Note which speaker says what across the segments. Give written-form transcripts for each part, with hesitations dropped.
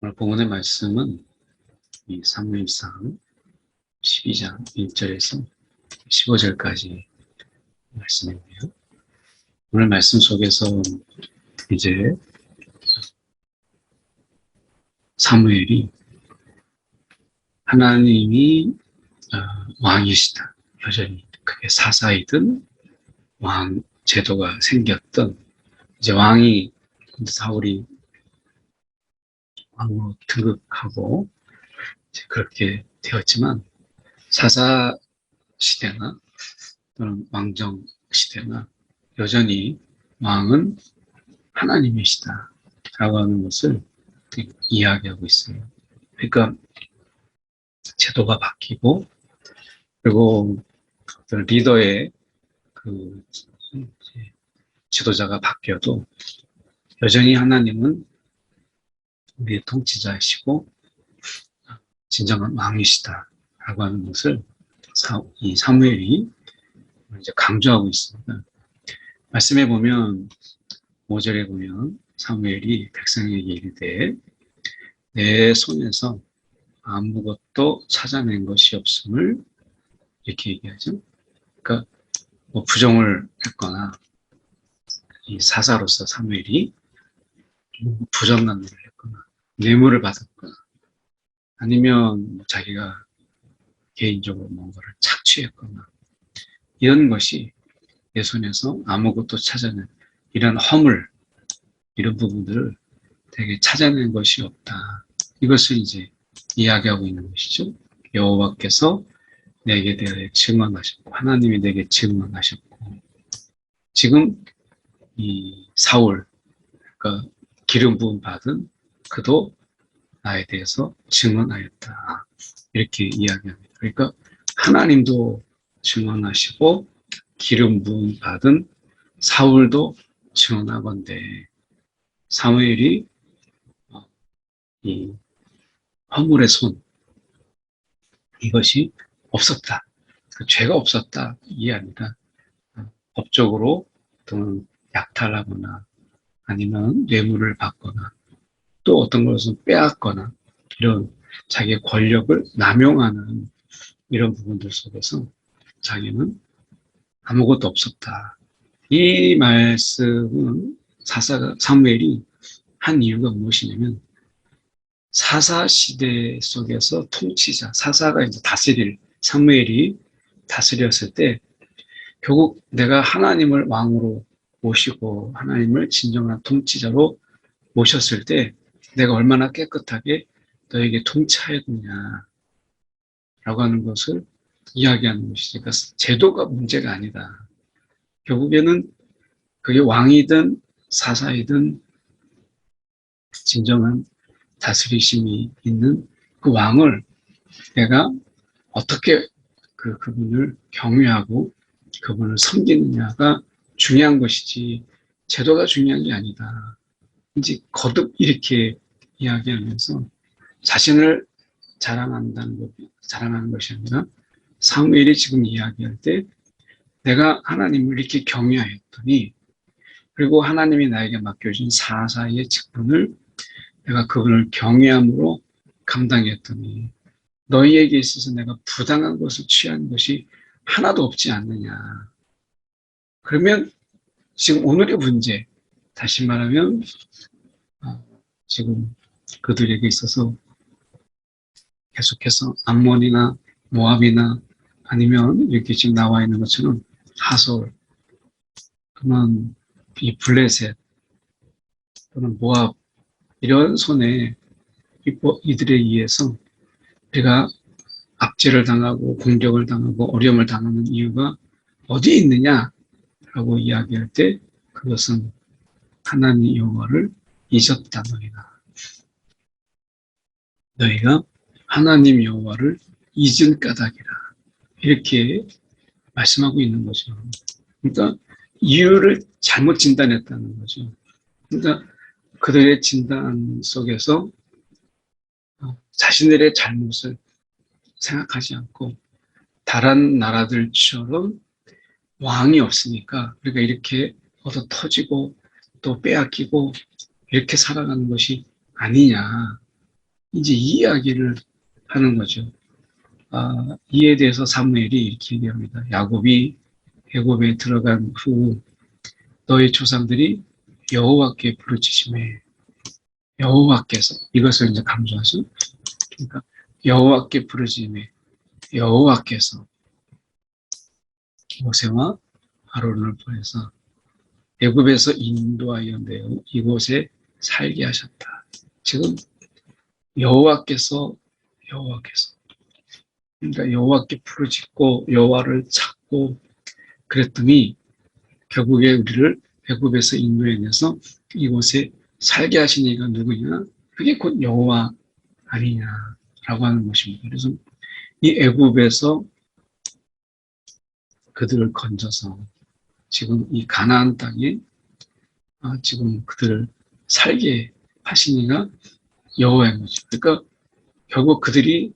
Speaker 1: 오늘 본문의 말씀은 이 사무엘상 12장 1절에서 15절까지 말씀이고요. 오늘 말씀 속에서 이제 사무엘이 하나님이 왕이시다. 여전히 그게 사사이든 왕 제도가 생겼던 이제 왕이 사울이 왕으로 등극하고 이제 그렇게 되었지만 사사 시대나 또는 왕정 시대나 여전히 왕은 하나님이시다 라고 하는 것을 이야기하고 있어요. 그러니까 제도가 바뀌고 그리고 어떤 리더의 그 지도자가 바뀌어도 여전히 하나님은 우리의 통치자이시고 진정한 왕이시다 라고 하는 것을 이 사무엘이 이제 강조하고 있습니다. 말씀해 보면 5절에 보면 사무엘이 백성에게 이르되 내 손에서 아무것도 찾아낸 것이 없음을 이렇게 얘기하죠. 그러니까 뭐 부정을 했거나 이 사사로서 사무엘이 부정난무를 했거나 뇌물을 받았거나 아니면 자기가 개인적으로 뭔가를 착취했거나 이런 것이 내 손에서 아무것도 찾아낸 이런 허물 이런 부분들을 되게 찾아낸 것이 없다. 이것을 이제 이야기하고 있는 것이죠. 여호와께서 내게 대하여 증언하셨고 하나님이 내게 증언하셨고 지금 이 사울 그러니까 기름 부음 받은 그도 나에 대해서 증언하였다. 이렇게 이야기합니다. 그러니까 하나님도 증언하시고 기름 부음 받은 사울도 증언하건대 사무엘이 이 허물의 손 이것이 없었다. 그 죄가 없었다. 이게 아니라 법적으로 또는 약탈하거나 아니면 뇌물을 받거나 또 어떤 것을 빼앗거나 이런 자기의 권력을 남용하는 이런 부분들 속에서 자기는 아무것도 없었다. 이 말씀은 사무엘이 한 이유가 무엇이냐면 사사 시대 속에서 통치자, 사사가 이제 다스릴 사무엘이 다스렸을 때 결국 내가 하나님을 왕으로 모시고 하나님을 진정한 통치자로 모셨을 때 내가 얼마나 깨끗하게 너에게 통치하였느냐 라고 하는 것을 이야기하는 것이지. 그러니까 제도가 문제가 아니다. 결국에는 그게 왕이든 사사이든 진정한 다스리심이 있는 그 왕을 내가 어떻게 그분을 경외하고 그분을 섬기느냐가 중요한 것이지 제도가 중요한 게 아니다. 이제 거듭 이렇게 이야기하면서 자신을 자랑하는 것이 아니라 사무엘이 지금 이야기할 때 내가 하나님을 이렇게 경외하였더니 그리고 하나님이 나에게 맡겨준 사사의 직분을 내가 그분을 경외함으로 감당했더니 너희에게 있어서 내가 부당한 것을 취한 것이 하나도 없지 않느냐. 그러면 지금 오늘의 문제, 다시 말하면 지금 그들에게 있어서 계속해서 암몬이나 모압이나 아니면 이렇게 지금 나와 있는 것처럼 하솔, 또는 이 블레셋, 또는 모압 이런 손에 이들에 의해서 우리가 압제를 당하고 공격을 당하고 어려움을 당하는 이유가 어디에 있느냐라고 이야기할 때 그것은 하나님 여호와를 잊었다 너희가 하나님 여호와를 잊은 까닭이라 이렇게 말씀하고 있는 거죠. 그러니까 이유를 잘못 진단했다는 거죠. 그러니까 그들의 진단 속에서 자신들의 잘못을 생각하지 않고 다른 나라들처럼 왕이 없으니까 우리가 이렇게 얻어 터지고 또 빼앗기고 이렇게 살아가는 것이 아니냐. 이제 이 이야기를 하는 거죠. 이에 대해서 사무엘이 이렇게 얘기합니다. 야곱이 애굽에 들어간 후 너희 조상들이 여호와께 부르짖음에 여호와께서 이것을 이제 강조하죠. 그러니까 여호와께 부르짖음에 여호와께서 모세와 아론을 보내서 애굽에서 인도하여 내어 이곳에 살게 하셨다. 지금 여호와께서 그러니까 여호와께 부르짖고 여호와를 찾고 그랬더니 결국에 우리를 애굽에서 인도해내서 이곳에 살게 하신 이가 누구냐? 그게 곧 여호와 아니냐라고 하는 것입니다. 그래서 이 애굽에서 그들을 건져서 지금 이 가나안 땅에 지금 그들을 살게 하신 이가 여호와인 거죠. 그러니까 결국 그들이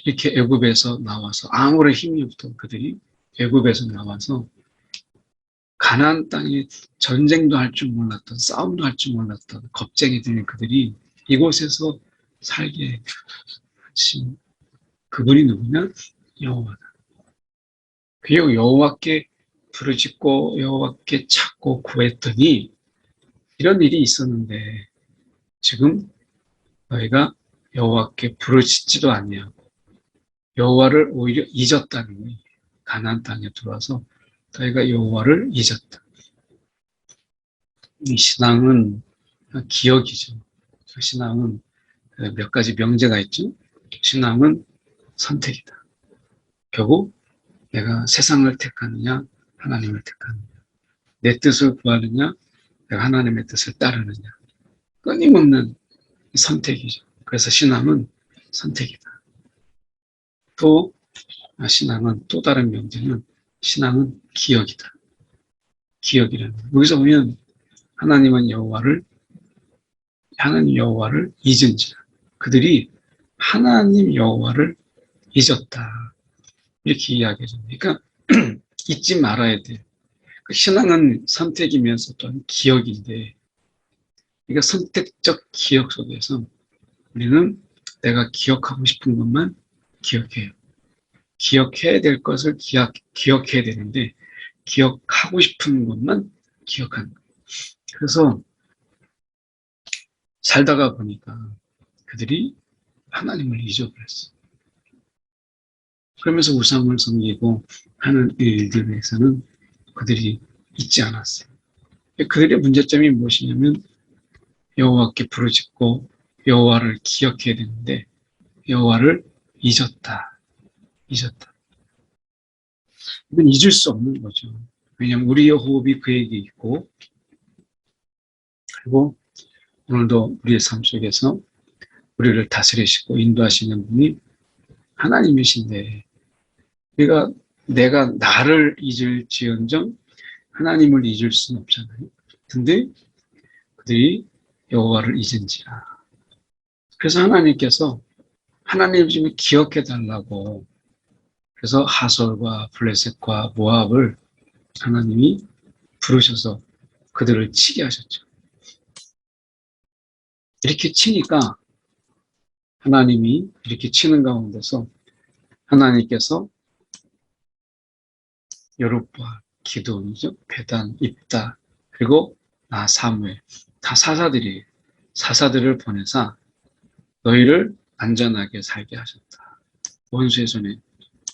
Speaker 1: 이렇게 애굽에서 나와서 아무런 힘이 없던 그들이 애굽에서 나와서 가나안 땅에 전쟁도 할 줄 몰랐던 싸움도 할 줄 몰랐던 겁쟁이들인 그들이 이곳에서 살게 하신 그분이 누구냐? 여호와다. 그리고 여호와께 부르짖고 여호와께 찾고 구했더니 이런 일이 있었는데 지금 너희가 여호와께 부르짖지도 아니하고 여호와를 오히려 잊었다는 거예요. 가나안 땅에 들어와서 너희가 여호와를 잊었다. 이 신앙은 기억이죠. 신앙은 몇 가지 명제가 있죠. 신앙은 선택이다. 결국 내가 세상을 택하느냐 하나님을 택하느냐 내 뜻을 구하느냐 내가 하나님의 뜻을 따르느냐 끊임없는 선택이죠. 그래서 신앙은 선택이다. 또 신앙은 또 다른 명제는 신앙은 기억이다. 기억이라는 거예요. 여기서 보면 하나님 여호와를 잊은지라 그들이 하나님 여호와를 잊었다. 이렇게 이야기하죠. 그러니까 잊지 말아야 돼. 신앙은 선택이면서 또한 기억인데 그러니까 선택적 기억 속에서 우리는 내가 기억하고 싶은 것만 기억해요. 기억해야 될 것을 기억해야 되는데 기억하고 싶은 것만 기억하는 거예요. 그래서 살다가 보니까 그들이 하나님을 잊어버렸어요. 그러면서 우상을 섬기고 하는 일들에서는 그들이 잊지 않았어요. 그들의 문제점이 무엇이냐면 여호와께 부르짖고 여호와를 기억해야 되는데 여호와를 잊었다. 이건 잊을 수 없는 거죠. 왜냐하면 우리의 호흡이 그에게 있고 그리고 오늘도 우리의 삶 속에서 우리를 다스리시고 인도하시는 분이 하나님이신데 내가 나를 잊을지언정 하나님을 잊을 수는 없잖아요. 근데 그들이 여호와를 잊은지라. 그래서 하나님께서 하나님 좀 기억해 달라고 그래서 하솔과 블레셋과 모압을 하나님이 부르셔서 그들을 치게 하셨죠. 이렇게 치니까 하나님이 이렇게 치는 가운데서 하나님께서 여룹바, 기드온이죠. 베단, 입다, 그리고 사무엘 다 사사들을 보내사 너희를 안전하게 살게 하셨다. 원수의 손에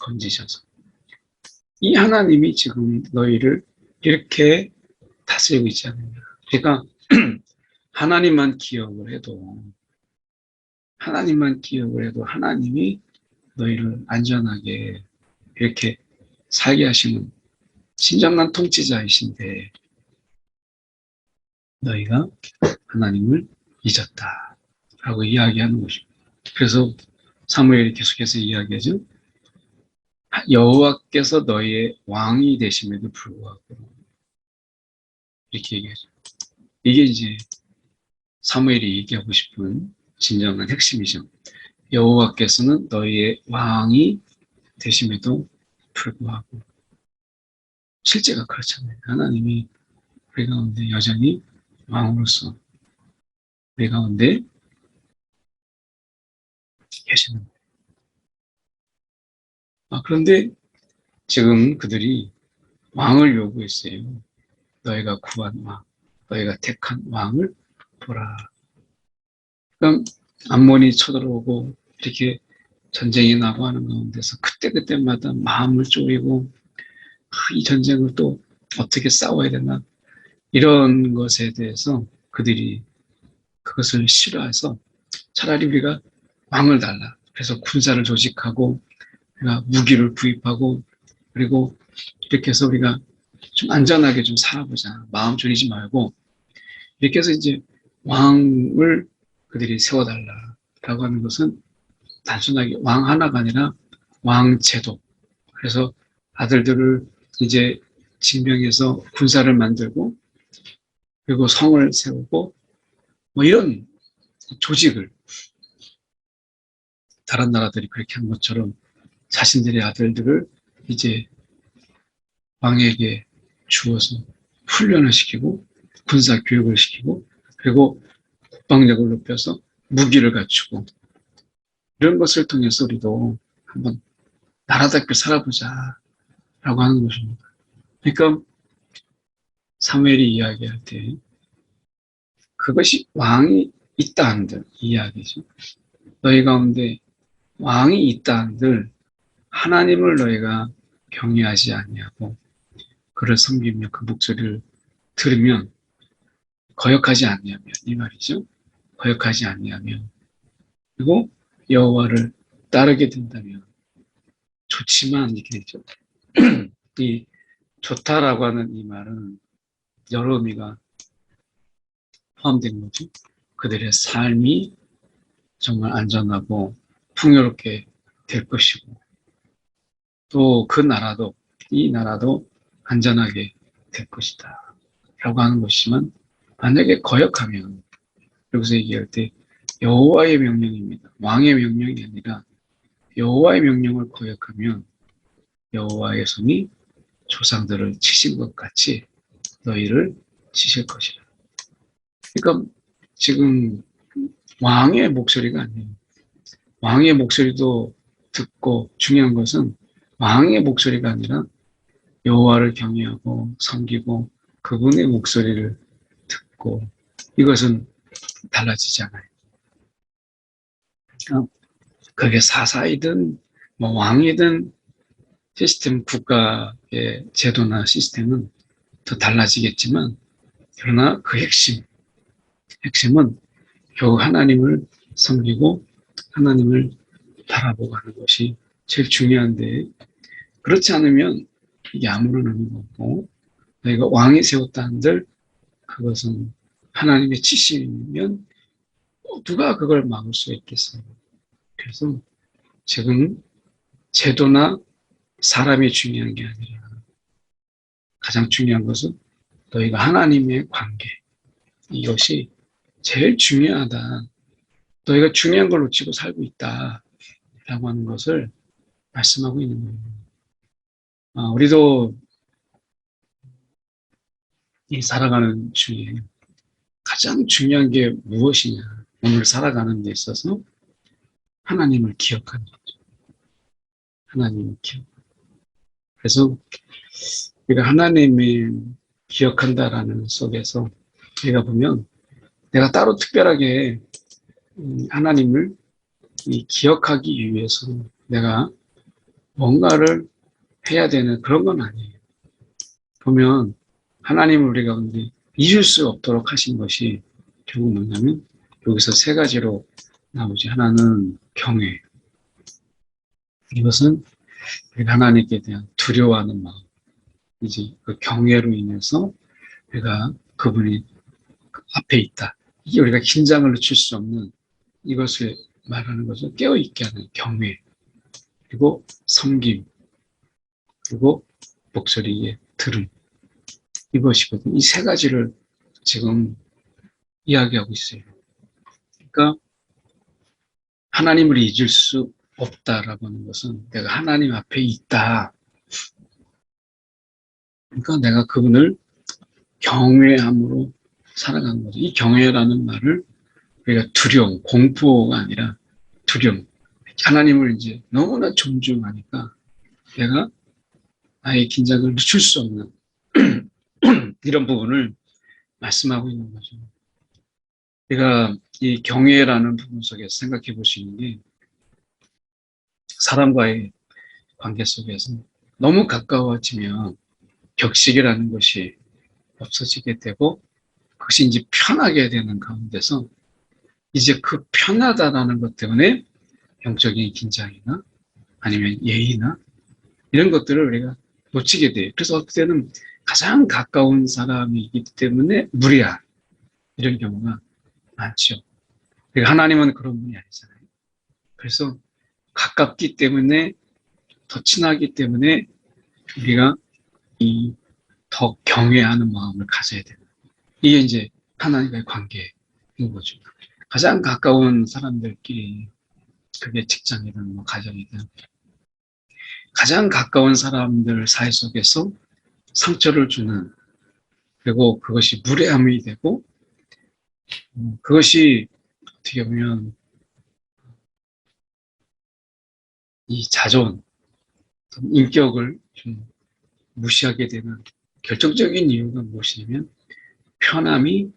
Speaker 1: 건지셔서 이 하나님이 지금 너희를 이렇게 다스리고 있지 않느냐. 그러니까 하나님만 기억을 해도 하나님이 너희를 안전하게 이렇게 살게 하시는 진정한 통치자이신데 너희가 하나님을 잊었다라고 이야기하는 것입니다. 그래서 사무엘이 계속해서 이야기하죠. 여호와께서 너희의 왕이 되심에도 불구하고 이렇게 얘기하죠. 이게 이제 사무엘이 얘기하고 싶은 진정한 핵심이죠. 여호와께서는 너희의 왕이 되심에도 불구하고 실제가 그렇잖아요. 하나님이 우리 가운데 여전히 왕으로서 우리 가운데 계시는 거예요. 그런데 지금 그들이 왕을 요구했어요. 너희가 구한 왕, 너희가 택한 왕을 보라. 그럼 암몬이 쳐들어오고 이렇게 전쟁이 나고 하는 가운데서 그때그때마다 마음을 졸이고 이 전쟁을 또 어떻게 싸워야 되나 이런 것에 대해서 그들이 그것을 싫어해서 차라리 우리가 왕을 달라. 그래서 군사를 조직하고 우리가 무기를 구입하고 그리고 이렇게 해서 우리가 좀 안전하게 좀 살아보자. 마음 졸이지 말고 이렇게 해서 이제 왕을 그들이 세워달라라고 하는 것은 단순하게 왕 하나가 아니라 왕제도. 그래서 아들들을 이제 징병해서 군사를 만들고 그리고 성을 세우고 뭐 이런 조직을 다른 나라들이 그렇게 한 것처럼 자신들의 아들들을 이제 왕에게 주어서 훈련을 시키고 군사 교육을 시키고 그리고 국방력을 높여서 무기를 갖추고 이런 것을 통해서 우리도 한번 나라답게 살아보자 라고 하는 것입니다. 그러니까 사무엘이 이야기할 때 그것이 왕이 있다 한들 이야기죠. 너희 가운데 왕이 있다 한들 하나님을 너희가 경외하지 아니하고 그를 섬기며 그 목소리를 들으면 거역하지 아니하면 이 말이죠. 거역하지 아니하면 그리고 여호와를 따르게 된다면 좋지만 이렇게 되죠. 이 좋다라고 하는 이 말은 여러 의미가 포함된 거죠. 그들의 삶이 정말 안전하고 풍요롭게 될 것이고 또 그 나라도 이 나라도 안전하게 될 것이다 라고 하는 것이지만 만약에 거역하면 여기서 얘기할 때 여호와의 명령입니다. 왕의 명령이 아니라 여호와의 명령을 거역하면 여호와의 손이 조상들을 치신 것 같이 너희를 치실 것이라. 그러니까 지금 왕의 목소리가 아니에요. 왕의 목소리도 듣고 중요한 것은 왕의 목소리가 아니라 여호와를 경외하고 섬기고 그분의 목소리를 듣고 이것은 달라지지 않아요. 그게 사사이든 뭐 왕이든 시스템 국가의 제도나 시스템은 더 달라지겠지만 그러나 그 핵심은 겨우 하나님을 섬기고 하나님을 바라보고 하는 것이 제일 중요한데 그렇지 않으면 이게 아무런 의미가 없고 너희가 왕이 세웠다 한들 그것은 하나님의 지시면 누가 그걸 막을 수가 있겠어요. 그래서 지금 제도나 사람이 중요한 게 아니라 가장 중요한 것은 너희가 하나님의 관계 이것이 제일 중요하다. 너희가 중요한 걸 놓치고 살고 있다 라고 하는 것을 말씀하고 있는 거예요. 우리도 이 살아가는 중에 가장 중요한 게 무엇이냐 오늘 살아가는 데 있어서 하나님을 기억하는 거죠. 하나님을 기억. 그래서 우리가 하나님을 기억한다라는 속에서 우리가 보면 내가 따로 특별하게 하나님을 기억하기 위해서 내가 뭔가를 해야 되는 그런 건 아니에요. 보면 하나님을 우리 가운데 잊을 수 없도록 하신 것이 결국 뭐냐면 여기서 세 가지로 나오지. 하나는 경외. 이것은 우리가 하나님께 대한 두려워하는 마음. 이제 그 경외로 인해서 우리가 그분이 앞에 있다. 이게 우리가 긴장을 늦출 수 없는 이것을 말하는 것을 깨어있게 하는 경외. 그리고 섬김. 그리고 목소리의 들음. 이것이거든요. 이 세 가지를 지금 이야기하고 있어요. 그러니까 하나님을 잊을 수 없다라고 하는 것은 내가 하나님 앞에 있다. 그러니까 내가 그분을 경외함으로 살아가는 거죠. 이 경외라는 말을 우리가 두려움, 공포가 아니라 두려움. 하나님을 이제 너무나 존중하니까 내가 나의 긴장을 늦출 수 없는 이런 부분을 말씀하고 있는 거죠. 우리가 이 경외라는 부분 속에서 생각해 볼 수 있는 게 사람과의 관계 속에서 너무 가까워지면 격식이라는 것이 없어지게 되고 그것이 이제 편하게 되는 가운데서 이제 그 편하다라는 것 때문에 영적인 긴장이나 아니면 예의나 이런 것들을 우리가 놓치게 돼요. 그래서 그때는 가장 가까운 사람이기 때문에 무리한 이런 경우가 많죠. 그러니까 하나님은 그런 분이 아니잖아요. 그래서 가깝기 때문에 더 친하기 때문에 우리가 이 더 경외하는 마음을 가져야 되는 이게 이제 하나님과의 관계인 거죠. 가장 가까운 사람들끼리 그게 직장이든 뭐 가정이든 가장 가까운 사람들 사이 속에서 상처를 주는 그리고 그것이 무례함이 되고 그것이 어떻게 보면 이 자존, 인격을 좀 무시하게 되는 결정적인 이유가 무엇이냐면 편함이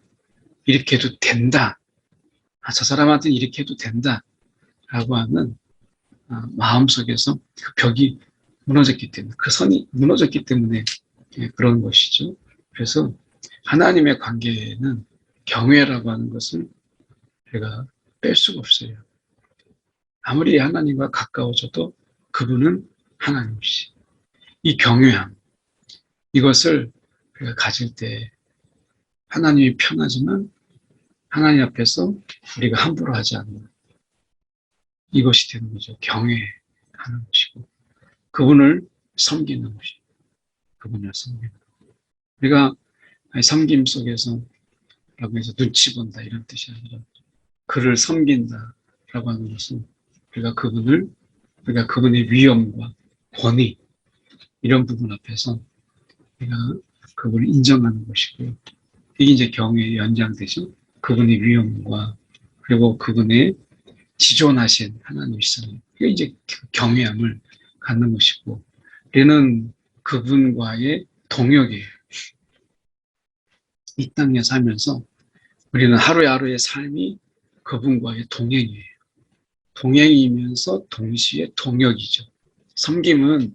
Speaker 1: 이렇게 해도 된다. 저 사람한테는 이렇게 해도 된다. 라고 하는 마음속에서 그 벽이 무너졌기 때문에 그 선이 무너졌기 때문에 그런 것이죠. 그래서 하나님의 관계에는 경외라고 하는 것을 우리가 뺄 수가 없어요. 아무리 하나님과 가까워져도 그분은 하나님이시. 이 경외함, 이것을 우리가 가질 때 하나님이 편하지만 하나님 앞에서 우리가 함부로 하지 않는 이것이 되는 거죠. 경외하는 것이고 그분을 섬기는 것이고 그분을 섬기는 것. 우리가 섬김 속에서 라고 해서 눈치 본다 이런 뜻이 아니라 그를 섬긴다라고 하는 것은 우리가 그분의 위엄과 권위 이런 부분 앞에서 우리가 그분을 인정하는 것이고요. 이게 이제 경외의 연장되신 그분의 위엄과 그리고 그분의 지존하신 하나님이시잖아요. 이게 이제 경외함을 갖는 것이고 우리는 그분과의 동역이에요. 이 땅에 살면서 우리는 하루하루의 삶이 그분과의 동행이에요. 동행이면서 동시에 동역이죠. 섬김은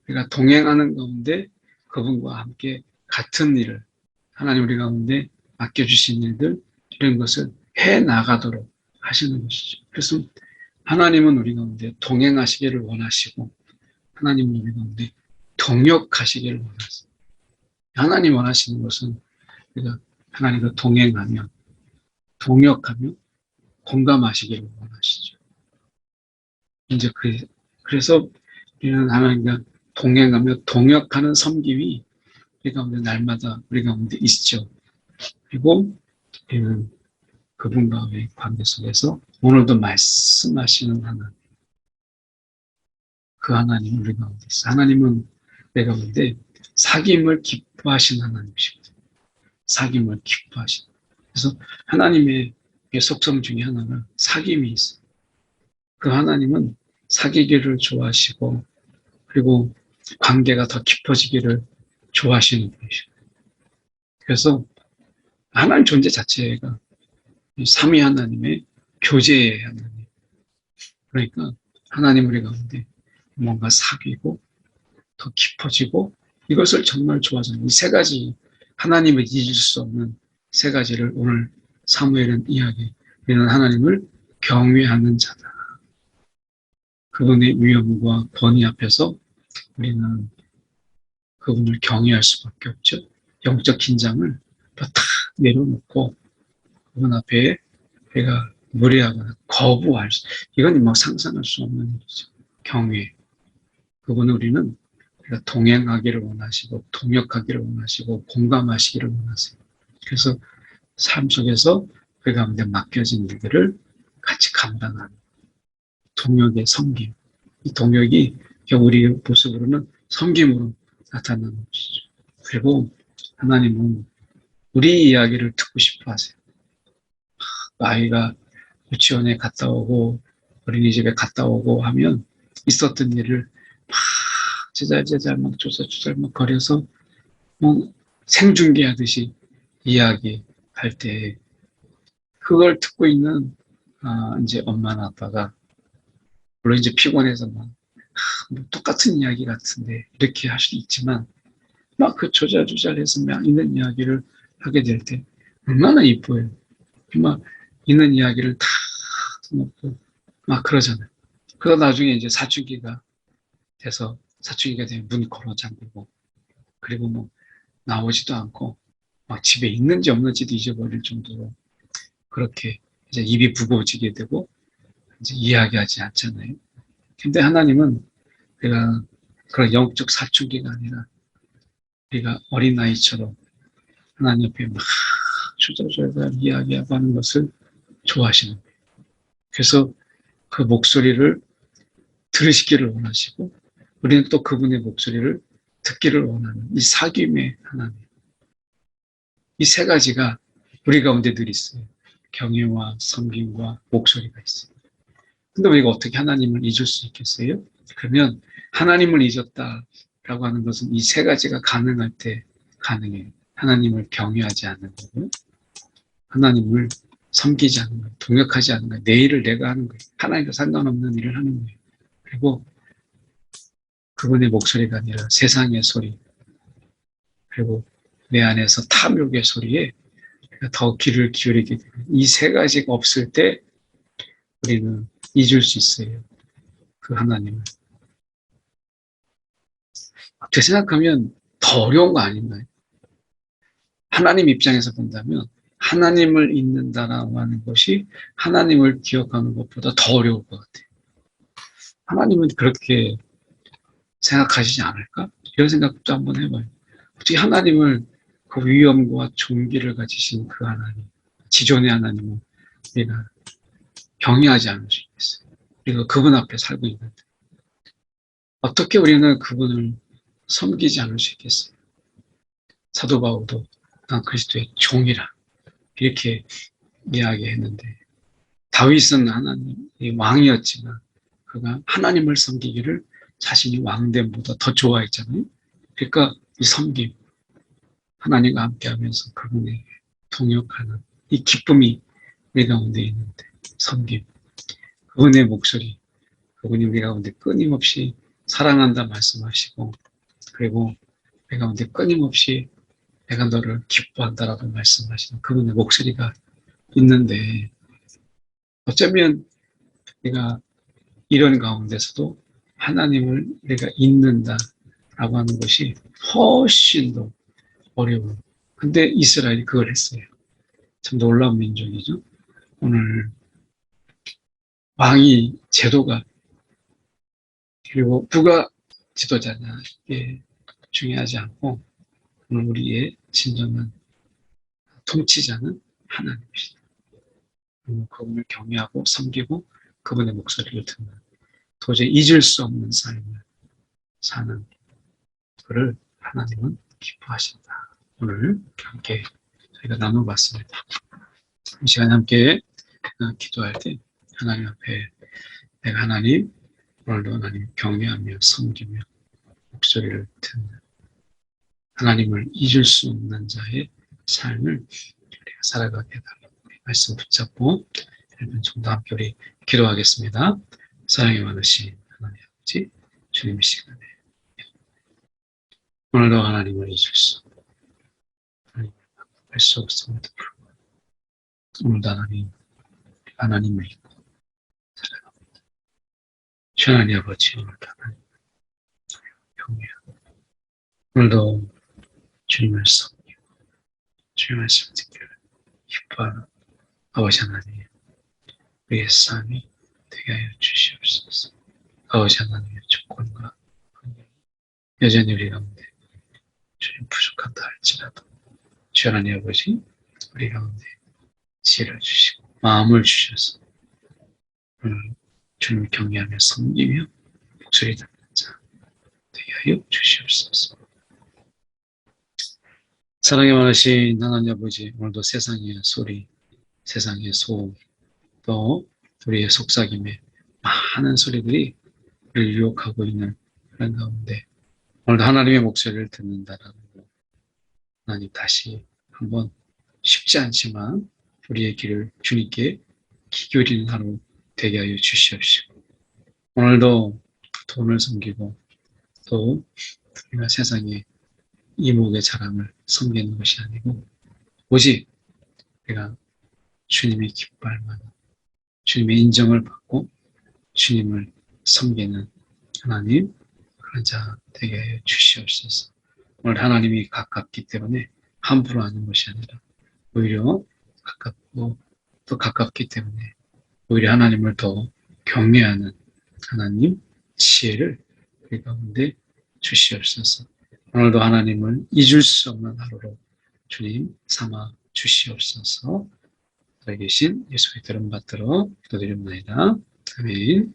Speaker 1: 우리가 동행하는 가운데 그분과 함께 같은 일을 하나님 우리 가운데 맡겨주신 일들 이런 것을 해나가도록 하시는 것이죠. 그래서 하나님은 우리 가운데 동행하시기를 원하시고 하나님은 우리 가운데 동역하시기를 원하세요. 하나님 원하시는 것은 우리가 하나님과 동행하며 동역하며 공감하시기를 원하시죠. 이제 그래서 우리는 하나님과 동행하며 동역하는 섬김이 우리 가운데 날마다 우리 가운데 있죠. 그리고 우리는 그분과의 관계 속에서 오늘도 말씀하시는 하나님, 그 하나님 우리 가운데 있어. 하나님은 우리 가운데 사귐을 기뻐하신 하나님이십니다. 사귐을 기뻐하신. 그래서 하나님의 속성 중에 하나가 사귐이 있어요. 그 하나님은 사귀기를 좋아하시고 그리고 관계가 더 깊어지기를 좋아하시는 분이시고 그래서 하나님 존재 자체가 삼위 하나님의 교제의 하나님. 그러니까 하나님 우리 가운데 뭔가 사귀고 더 깊어지고 이것을 정말 좋아하잖아요. 이 세 가지 하나님을 잊을 수 없는 세 가지를 오늘 사무엘은 이야기. 우리는 하나님을 경외하는 자다. 그분의 위엄과 권위 앞에서 우리는 그분을 경외할 수밖에 없죠. 영적 긴장을 다 내려놓고 그분 앞에 우리가 무례하거나 거부할 수, 이건 뭐 상상할 수 없는 일이죠. 경외. 그분은 우리는 우리가 동행하기를 원하시고 동역하기를 원하시고 공감하시기를 원하세요. 그래서 삶 속에서 그 가운데 맡겨진 일들을 같이 감당하는 동역의 섬김. 이 동역이 우리 모습으로는 섬김으로 나타나는 것이죠. 그리고 하나님은 우리 이야기를 듣고 싶어 하세요. 아이가 유치원에 갔다 오고 어린이집에 갔다 오고 하면 있었던 일을 막 제잘제잘 막 조잘조잘 막 거려서 뭐 생중계하듯이 이야기할 때 그걸 듣고 있는 이제 엄마나 아빠가 물론 이제 피곤해서 막 뭐 똑같은 이야기 같은데 이렇게 할 수도 있지만 막 그 조잘조잘해서 막 있는 이야기를 하게 될 때 얼마나 이뻐요. 막 있는 이야기를 다 놓고 막 그러잖아요. 그러다 나중에 이제 사춘기가 돼서 사춘기가 되면 문 걸어 잠그고 그리고 뭐 나오지도 않고 막 집에 있는지 없는지도 잊어버릴 정도로 그렇게 이제 입이 무거워지게 되고 이제 이야기하지 않잖아요. 근데 하나님은 우리가 그런 영적 사춘기가 아니라 우리가 어린아이처럼 하나님 앞에 막 주저주저 이야기하고 하는 것을 좋아하시는 거예요. 그래서 그 목소리를 들으시기를 원하시고 우리는 또 그분의 목소리를 듣기를 원하는 이 사귐의 하나님. 이 세 가지가 우리 가운데 늘 있어요. 경외와 섬김과 목소리가 있어요. 근데 우리가 어떻게 하나님을 잊을 수 있겠어요? 그러면 하나님을 잊었다라고 하는 것은 이 세 가지가 가능할 때 가능해요. 하나님을 경외하지 않는 거고, 하나님을 섬기지 않는 거예요. 동역하지 않는 거예요. 내 일을 내가 하는 거예요. 하나님과 상관없는 일을 하는 거예요. 그리고 그분의 목소리가 아니라 세상의 소리, 그리고 내 안에서 탐욕의 소리에 더 귀를 기울이게 되는 이 세 가지가 없을 때 우리는 잊을 수 있어요. 그 하나님을. 어떻게 생각하면 더 어려운 거 아닌가요? 하나님 입장에서 본다면 하나님을 잊는다라고 하는 것이 하나님을 기억하는 것보다 더 어려울 것 같아요. 하나님은 그렇게 생각하시지 않을까? 이런 생각도 한번 해봐요. 어떻게 하나님을 그 위엄과 존귀를 가지신 그 하나님, 지존의 하나님은 우리가 경외하지 않을 수 있겠어요. 우리가 그분 앞에 살고 있는데 어떻게 우리는 그분을 섬기지 않을 수 있겠어요? 사도 바울도 난 그리스도의 종이라 이렇게 이야기했는데 다윗은 하나님의 왕이었지만 그가 하나님을 섬기기를 자신이 왕됨보다 더 좋아했잖아요. 그러니까 이 섬김, 하나님과 함께하면서 그분에게 동역하는 이 기쁨이 우리 가운데 있는데 섬김, 그분의 목소리, 그분이 우리 가운데 끊임없이 사랑한다 말씀하시고 그리고 우리 가운데 끊임없이 내가 너를 기뻐한다라고 말씀하시는 그분의 목소리가 있는데 어쩌면 우리가 이런 가운데서도 하나님을 내가 잊는다라고 하는 것이 훨씬 더 어려워요. 근데 이스라엘이 그걸 했어요. 참 놀라운 민족이죠. 오늘 왕이 제도가 그리고 누가 지도자냐 이게 중요하지 않고 오늘 우리의 진정한 통치자는 하나님이시다. 그분을 경외하고 섬기고 그분의 목소리를 듣는 도저히 잊을 수 없는 삶을 사는 그를 하나님은 기뻐하신다. 오늘 함께 저희가 나눠봤습니다. 이 시간 함께 기도할 때 하나님 앞에 내가 하나님 오늘도 하나님 경외하며 섬기며 목소리를 듣는 하나님을 잊을 수 없는 자의 삶을 우리가 살아가게 해달라고 말씀 붙잡고 여러분 좀더 함께 우리 기도하겠습니다. 사랑이 많으신 하나님 아버지 주님 이 시간에 오늘도 하나님을 잊을 수 하나님을 할 수 없음에도 불구하고 오늘도 하나님을 잊고 살아갑니다. 주 하나님 아버지 오늘도 하나님 경외하고 오늘도 주님을 섬기고 주의 말씀 듣기를 기뻐하는 아버지 하나님 우리의 삶이 되게 하여 주시옵소서. 아버지 하나님의 조건과 여전히 우리 가운데 주님 부족한다 할지라도 주 하나님 아버지 우리 가운데 지혜를 주시고 마음을 주셔서 주님을 경외하며 섬기며 목소리 듣는 자 되게 하여 주시옵소서. 사랑이 많으신 하나님 아버지 오늘도 세상의 소리 세상의 소음 또 우리의 속삭임에 많은 소리들이 우리를 유혹하고 있는 그런 가운데 오늘도 하나님의 목소리를 듣는다라는 거 하나님 다시 한번 쉽지 않지만 우리의 길을 주님께 기울이는 하루 되게 하여 주시옵시고 오늘도 돈을 섬기고 또 우리가 세상에 이목의 자랑을 섬기는 것이 아니고 오직 우리가 주님의 기뻐할 만한 주님의 인정을 받고 주님을 섬기는 하나님 그런 자 되게 하여 주시옵소서. 오늘 하나님이 가깝기 때문에 함부로 하는 것이 아니라 오히려 가깝고 또 가깝기 때문에 오히려 하나님을 더 경외하는 하나님 지혜를 우리 가운데 주시옵소서. 오늘도 하나님을 잊을 수 없는 하루로 주님 삼아 주시옵소서. 더 계신 예수의 들음 받들어 기도드립니다. 아멘.